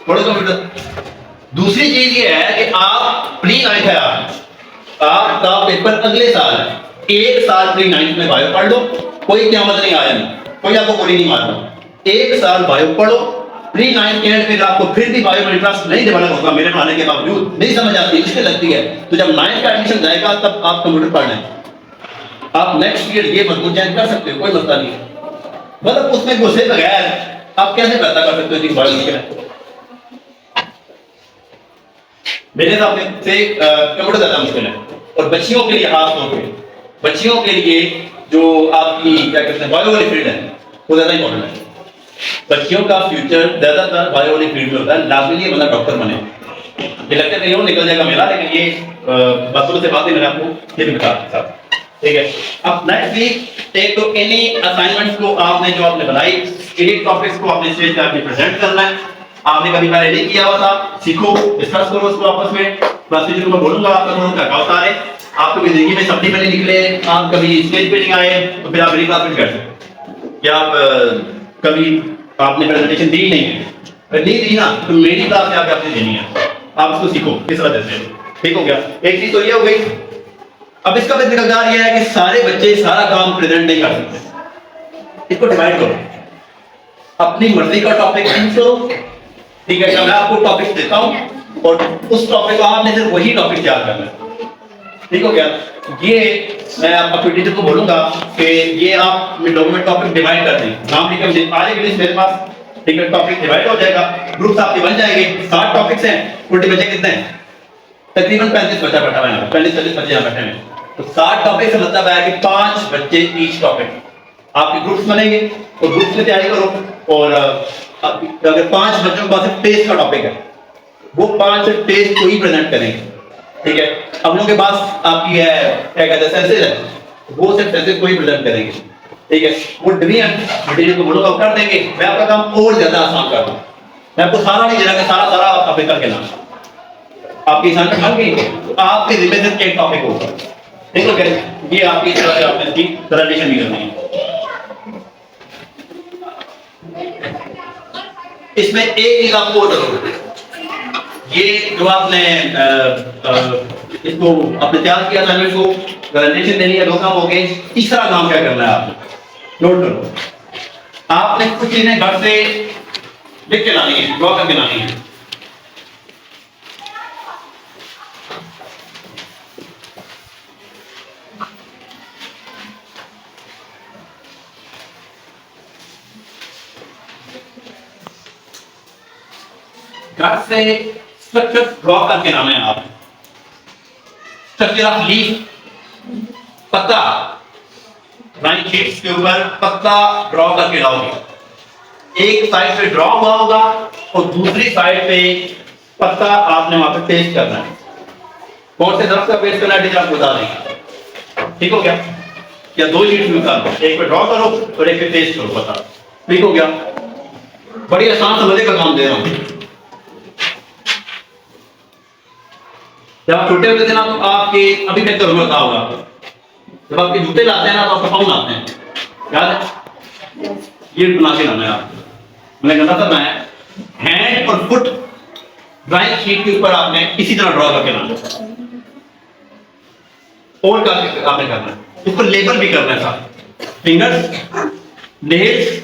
थोड़ा कंप्यूटर। दूसरी चीज ये है कि आप प्री नाइन्थ है, आपका पेपर अगले साल है, एक साल प्री नाइन्थ में बायो पढ़ लो, कोई क़यामत नहीं आया नहीं, कोई आपको गोली नहीं मारना, एक साल बायो पढ़ो, प्री नाइन्थ के एंड में आपको फिर भी बायो में इंटरेस्ट नहीं डेवलप होगा, मेरे पढ़ाने के बावजूद नहीं समझ आती, मुश्किल लगती है, तो जब नाइन्थ का एडमिशन जाएगा तब आप कंप्यूटर पढ़ना है, आप नेक्स्ट ईयर ये मजबूत चेंज कर सकते हो, कोई मसला नहीं है। मतलब उसमें घुसे बगैर आप कैसे पता कर सकते हो कि बायो मुश्किल है? मेरे हिसाब से कंप्यूटर ज्यादा मुश्किल है, और बच्चियों के लिए खास तौर पे बच्चियों के लिए जो आपकी क्या कहते हैं बायो वाली फील्ड है वो ज्यादा इंपॉर्टेंट है। बच्चियों का फ्यूचर ज्यादातर बायो वाली फील्ड में होता है, लाजमी बंदा डॉक्टर बने, ये लगता है कि निकल जाएगा मेरा, लेकिन ये बातों से बातें मैंने आपको ये भी बता, ठीक है। अब नेक्स्ट वीक एक तो इन्हीं असाइनमेंट्स को आपने जो आपने बनाई, इन्हीं टॉपिक्स को आपने स्टेज पे आके प्रेजेंट करना है, आपने कभी पहले नहीं किया हुआ था, सीखो, डिस्कस करो उसको आपस में, क्लास टीचर को मैं बोलूंगा आप लोगों का अकाउंट आ रहे, आप कभी जिंदगी में सपने में नहीं निकले, आप कभी स्टेज पे नहीं आए, तो फिर आप मेरी क्लास में बैठे क्या आप कभी आपने प्रेजेंटेशन दी नहीं है, अगर नहीं दी ना तो मेरी क्लास में आके आपने देनी है, आप उसको सीखो किस वजह से, ठीक हो गया। एक चीज तो ये हो गई। अब इसका मकदार यह है कि सारे बच्चे सारा काम प्रेजेंट नहीं कर सकते, इसको डिवाइड करो, अपनी मर्जी का टॉपिक चूज करो, ठीक है, मैं आपको टॉपिक देता हूं और उस टॉपिक को आपने सिर्फ वही टॉपिक तैयार करना है, ठीक हो गया। ये मैं आपको टीचर को बोलूंगा कि ये आप डॉक्यूमेंट टॉपिक डिवाइड कर दें, नाम लिख के आ जाएगी मेरे पास, ठीक है, टॉपिक डिवाइड हो जाएगा, ग्रुप्स आपके बन जाएंगे, 60 टॉपिक्स हैं, कुल बच्चे कितने हैं? तकरीबन 35 बच्चा बैठा हुआ है, 40 बच्चे यहाँ बैठे हैं, तो 60 टॉपिक से मतलब है कि 5 बच्चे ईच टॉपिक, आपके ग्रुप्स बनेंगे और ग्रुप्स में तैयारी करो। और अगर 5 बच्चों के पास टेस्ट का टॉपिक है, वो 5 टेस्ट को ही प्रेजेंट करेंगे, ठीक है। अब लोगों के पास आपकी है क्या कहते हैं सेंसेस है, वो सिर्फ सेंसेस को ही प्रेजेंट करेंगे, ठीक है। वो डिवीजन मटेरियल को बोलूंगा कर देंगे, मैं आपका काम और ज्यादा आसान कर दूं, मैं आपको सारा नहीं दे रहा कि सारा सारा आप करके ना, आपकी असाइनमेंट बन गई तो आपके जिम्मे सिर्फ एक टॉपिक होगा, ठीक है। ये आपकी तरह से आपने इसकी प्रेजेंटेशन भी करनी है। इसमें एक चीज आपको और जरूर, ये जो आपने इसको आपने तैयार किया था, को प्रेजेंटेशन देनी है, 2 काम हो गए। तीसरा काम क्या करना है आपने, नोट करो, आपने कुछ चीजें घर से लिख के लानी है, ड्रॉ करके लानी है। घर से स्ट्रक्चर ड्रॉ करके लाना है आप, स्ट्रक्चर ऑफ लीफ, पत्ता, ड्राइंग शीट्स के ऊपर पत्ता ड्रॉ करके लाओगे, एक साइड पे ड्रॉ हुआ होगा और दूसरी साइड पे पत्ता आपने वहां पे पेस्ट करना है, कौन से तरफ का पेस्ट करना है टीचर आपको बता देंगे, ठीक हो गया। या 2 शीट्स निकालो, एक पे ड्रॉ करो और एक पे पेस्ट करो पत्ता, ठीक हो गया। बड़ी आसान समझने का काम दे रहा हूं। जब आप छोटे होते थे ना तो आपके अभी तक तो होता होगा, जब आपके जूते लाते हैं ना तो आपका पाँव लाते हैं, याद है? ये बना के लाना है आपको, मैंने कहा था मैं हैंड और फुट ड्राइंग शीट के ऊपर आपने इसी तरह ड्रॉ करके लाना, और आपने करना है, इसको लेबल भी करना है साथ। फिंगर्स, नेल्स,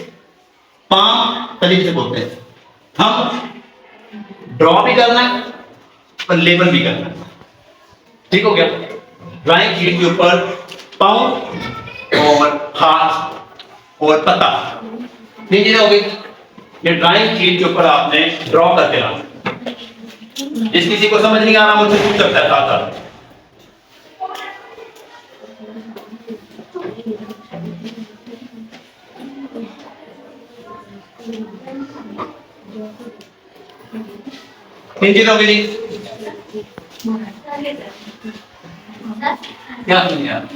पाम तरीके से बोलते हैं हम। ड्रॉ भी करना है और लेबल भी करना है। ठीक हो गया? ड्राइंग शीट के ऊपर पाँव और हाथ और पत्ता, तीन चीजें हो गई। ये ड्राइंग शीट के ऊपर आपने ड्रॉ करके लाना। जिस किसी को समझ नहीं आ रहा मुझसे पूछ सकता है साथ साथ। तीन चीजें हो गई जी। क्या समझ यार?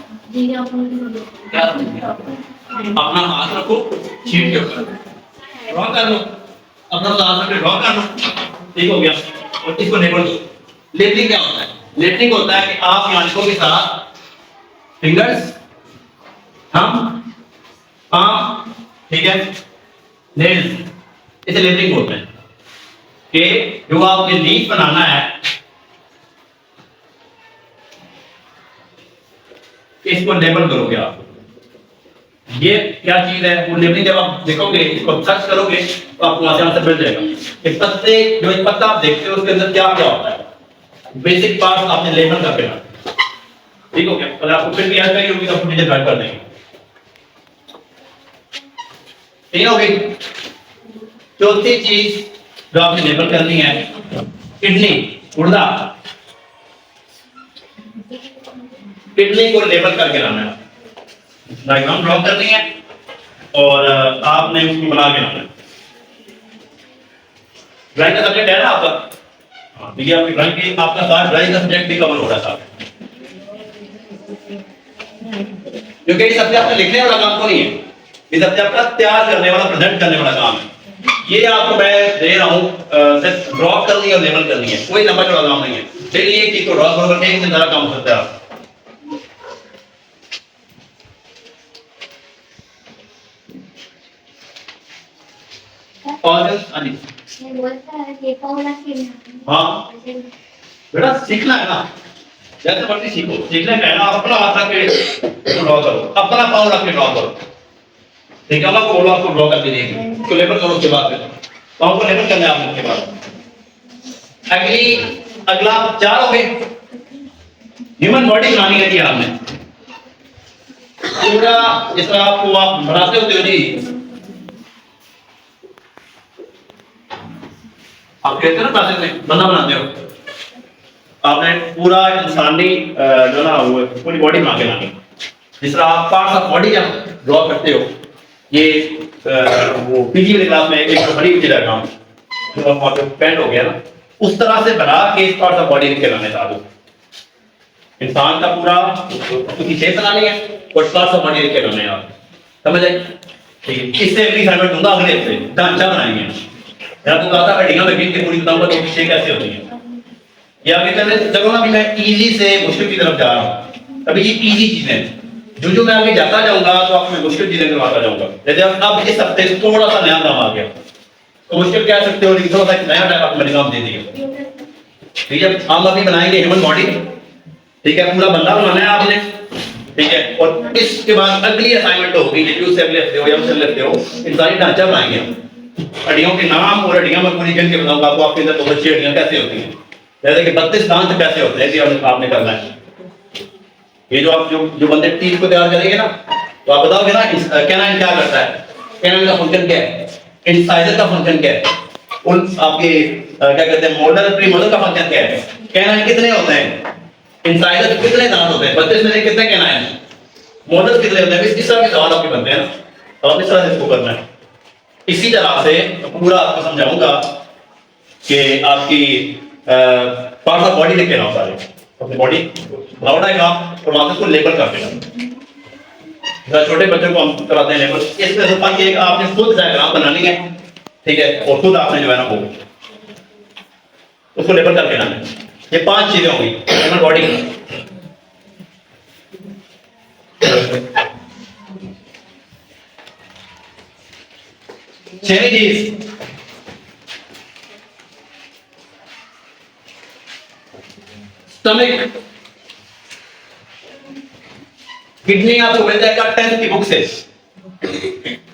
क्या समझ? अपना हाथ रखो शीट के ऊपर, ड्रॉ कर लो, अपना हाथ रख के ड्रॉ कर लो। ठीक हो गया? और इसको लेबल दो। लेबलिंग क्या होता है? लेबलिंग होता है कि आप यहाँ लिखोगे साथ फिंगर्स, थंब, पाम, ठीक है, नेल्स, इसे लेबलिंग बोलते हैं। कि जो आपने लीफ बनाना है इसको लेबल करोगे आप। ये क्या चीज है वो लेबलिंग जब आप देखोगे, इसको सर्च करोगे तो आपको वहां से आंसर मिल जाएगा। एक पत्ते, जो एक पत्ता आप देखते हो उसके अंदर क्या क्या होता है, बेसिक पार्ट आपने लेबल करके रखना। ठीक हो गया? अगर आपको फिर भी याद नहीं होगी तो आपको नीचे गाइड कर देंगे। ठीक हो गई? चौथी चीज जो आपने लेबल करनी है, किडनी, गुर्दा, किडनी को लेबल करके लाना है। डायग्राम ड्रॉ करनी है और आपने उसको बना के लाना है। ड्राइंग का सब्जेक्ट है ना आपका? हाँ, देखिए आपकी ड्राइंग की आपका सारा ड्राइंग का सब्जेक्ट भी कवर हो रहा है साहब। क्योंकि ये सबसे आपने लिखने वाला काम तो नहीं है, ये सबसे आपका तैयार करने वाला, प्रेजेंट करने वाला काम है। ये आपको मैं दे रहा हूँ सिर्फ ड्रॉ करनी है और लेबल करनी है, कोई लंबा चौड़ा काम नहीं है। डेली एक चीज को ड्रॉ करोगे एक दिन सारा काम हो सकता है। हाँ बेटा सीखना है ना, जैसे मर्जी सीखो, सीखने का है ना। अपना हाथ रख के ड्रॉ करो, अपना पाँव रख के ड्रॉ करो। ठीक है? आपको बोलो आपको ड्रॉ करके देंगे, उसको लेबल करो। उसके बाद पाँव को लेबल करना है आपने। उसके बाद अगला 4 हो गए। ह्यूमन बॉडी बनानी है जी आपने पूरा, जिस तरह आपको आप बनाते होते हो जी, आप कहते हो ना क्लासेस में बंदा बनाते हो, आपने पूरा इंसानी जो ना वो पूरी बॉडी बना के लानी। जिस तरह आप पार्ट्स ऑफ बॉडी जब ड्रॉ करते हो, ये वो पीजी वाली क्लास में एक बड़ी चीज है काम जो आपको पेंट हो गया ना, उस तरह से बना के इस पार्ट्स ऑफ बॉडी लिख के लाने चाहते हो। इंसान का पूरा उसकी शेप बनानी है और पार्ट्स ऑफ बॉडी लिख के लाने हैं आप। समझ आई? ठीक है? इससे अगली असाइनमेंट दूंगा अगले हफ्ते, ढांचा बनाएंगे। मैं आपको कहा था हड्डियां में गिन के पूरी बताऊंगा तो शेप कैसे होती है। ये आगे चलने चलो ना, अभी मैं इजी से मुश्किल की तरफ जा रहा हूँ। अभी ये इजी चीजें जो मैं आगे जाता जाऊंगा तो आपको मैं मुश्किल चीजें करवाता जाऊंगा। जैसे अब इस हफ्ते थोड़ा सा नया काम आ गया तो मुश्किल कह सकते हो, लेकिन थोड़ा सा नया टाइप आपको मैंने काम दे दिया। ठीक है? हम अभी बनाएंगे ह्यूमन बॉडी। ठीक है? पूरा बंदा बनाना है आपने। ठीक है? और इसके बाद अगली असाइनमेंट होगी, ये उससे अगले हफ्ते हो या उससे अगले हफ्ते हो, इंसानी ढांचा बनाएंगे। हड्डियों के नाम और हड्डियां मैं पूरी गिन के बताऊंगा आपको, आपके अंदर 2 बच्ची हड्डियां कैसे होती हैं, जैसे कि 32 दांत कैसे होते हैं, ये आपने करना है। ये जो आप जो बंदे टीथ को तैयार करेंगे ना, तो आप बताओगे ना कैनाइन क्या करता है, कैनाइन का फंक्शन क्या है, इंसाइजर का फंक्शन क्या है, उन आपके क्या कहते हैं मोलर प्रीमोलर का फंक्शन क्या है, कैनाइन कितने होते हैं, इंसाइजर कितने दांत होते हैं, 32 में से कितने कैनाइन, मोलर कितने होते हैं। इस तरह के सवाल आपके बनते हैं ना, तो आप इस तरह से इसको करना है। इसी तरह से पूरा आपको समझाऊंगा कि आपकी पार्ट्स ऑफ बॉडी लिखे ना सारे, अपनी बॉडी बनाना है काम और वहां से उसको लेबल कर देना। छोटे बच्चों को हम कराते हैं लेबल। इसमें से पांच एक आपने खुद डायग्राम बनानी है। ठीक है? और खुद आपने जो है ना वो उसको लेबल करके लाना है। ये 5 चीजें होंगी ह्यूमन बॉडी की। छठी चीज स्टमक। किडनी आपको मिल जाएगा 10th की बुक से।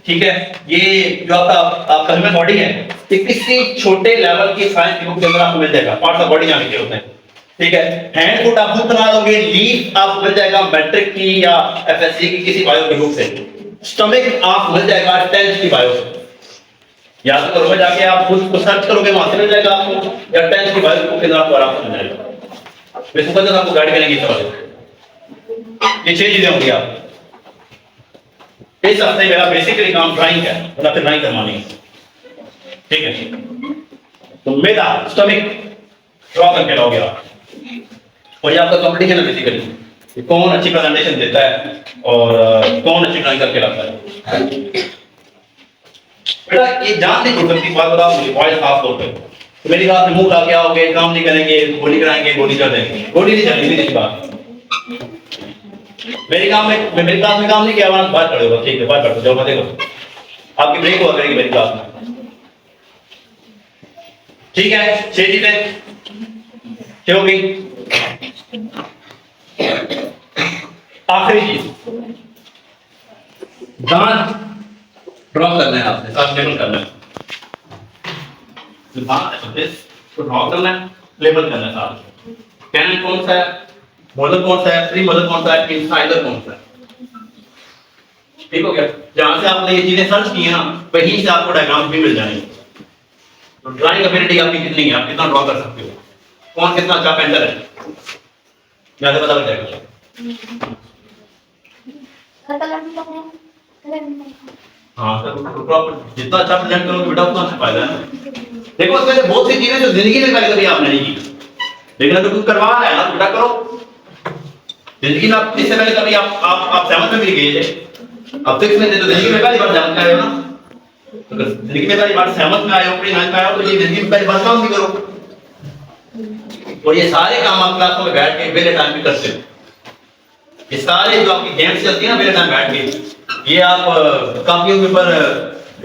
ठीक है, ये जो आपका ह्यूमन बॉडी है, ये किसी छोटे लेवल की साइंस की बुक के अंदर आपको मिल जाएगा, पार्ट्स ऑफ बॉडी यहाँ लिखे होते हैं। ठीक है, हैंड फुट आप बुक बना लोगे, लीफ आपको मिल जाएगा मैट्रिक की या एफएससी की किसी बायो की बुक से। स्टमक आपको मिल जाएगा 10th की बायो से, या तो करोगे जाके आप खुद को सर्च करोगे, वहां से मिल जाएगा आपको, या 10th की बायो बुक के अंदर आपको आराम से मिल जाएगा। मैं सुबह आपको गाइड करेंगे इस वाले, ये 6 चीजें होंगी। आप इस हफ्ते मेरा बेसिकली काम ड्राइंग है, मतलब फिर ड्राइंग करवानी है। ठीक है, तो मेरा स्टमक ड्रॉ करके लाओगे आप, और ये आपका कंपटीशन है बेसिकली कि कौन अच्छी प्रेजेंटेशन देता है और कौन अच्छी ड्राइंग करके लाता है। बेटा ये जान नहीं छूट सकती बात, बताओ मुझे वॉइस खास तौर पे, तो मेरी बात में मुंह ला के आओगे, काम नहीं करेंगे, गोली कराएंगे, गोली चढ़ देंगे, गोली नहीं चलेगी मेरी बात। मेरी क्लास में काम नहीं किया, वहां बात करोगे, ठीक है बात करो, जाओ देखो आपकी ब्रेक हुआ करेगी मेरी क्लास में। ठीक है, 6 चीजें क्या हो गई। आखिरी चीज, दांत ड्रॉ करना है आपने, साथ लेबल करना है। जो दांत है उसको ड्रॉ करना है, लेबल करना है साथ। कैनन कौन सा है, मोलर कौन सा है, प्री मोलर कौन सा है, इंसाइडर कौन सा है। ठीक हो गया, जहां से आपने ये चीजें सर्च की है ना, वहीं से आपको डायग्राम भी मिल जाएंगे। तो ड्राइंग एबिलिटी आपकी कितनी है, आप कितना ड्रॉ कर सकते हो, कौन कितना अच्छा पेंटर है, यहां से पता लग जाएगा। हाँ तो प्रॉपर जितना अच्छा प्रेजेंट करोगे बेटा उतना अच्छा फायदा है। देखो उसमें से बहुत सी चीजें जो जिंदगी में कभी आपने नहीं की, लेकिन अगर तुम करवा रहे हैं ना बेटा करो। जिंदगी में आप इससे पहले कभी आप 7th में भी गए थे, अब 6th में थे, तो जिंदगी में पहली बार 7th में आए हो ना, अगर जिंदगी में पहली बार 7th में आए हो, प्री 9th में आए हो, तो ये जिंदगी में पहली बार काम भी करो। और ये सारे काम आप क्लास में बैठ के बेले टाइम भी करते हो। ये सारे जो आपकी गेम्स चलती है ना बेले टाइम बैठ के, ये आप कापियों के ऊपर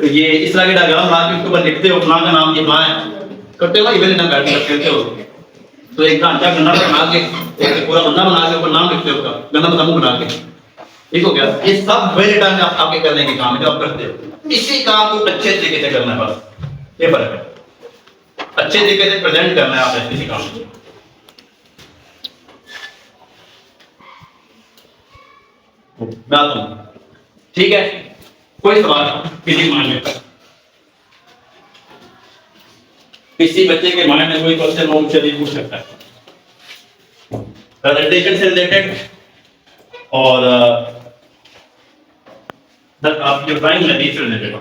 ये इस तरह के डायग्राम बना के उसके ऊपर लिखते हो, फलां का नाम ये फलां है, करते हो ना, ये बेले टाइम बैठ के करते हो। तो एक ढांचा गन्ना बना के, एक पूरा गन्ना बना के ऊपर नाम लिखते हो, उसका गन्ना का मुंह बना के, ठीक हो गया। ये सब बेले टाइम में आपके करने के काम है जो आप करते हो। इसी काम को अच्छे तरीके से करना है, बस ये फर्क है। अच्छे तरीके से प्रेजेंट करना है आपने किसी काम को। ठीक है, कोई सवाल किसी माइंड में, किसी बच्चे के माइंड में कोई क्वेश्चन हो चलिए पूछ सकता है प्रेजेंटेशन से रिलेटेड, और आप जो ड्राइंग है से रिलेटेड।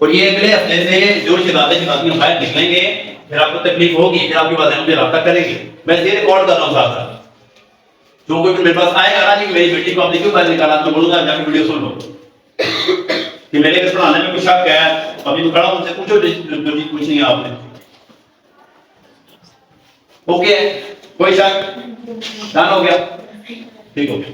और ये अगले हफ्ते से जो शिकायतें हम बाहर निकलेंगे, फिर आपको तकलीफ होगी, फिर आपके पास हमसे रब्ता करेंगे। मैं ये रिकॉर्ड कर रहा हूँ साथ, जो कोई मेरे पास आएगा ना कि मेरी बेटी को आपने क्यों बाहर निकाला, तो बोलूंगा जाके वीडियो सुन लो कि मेरे घर पढ़ाने में कुछ शक है, अभी तो खड़ा उनसे पूछो जो कुछ नहीं है आपने। ओके, कोई शक, डन हो गया, ठीक हो गया।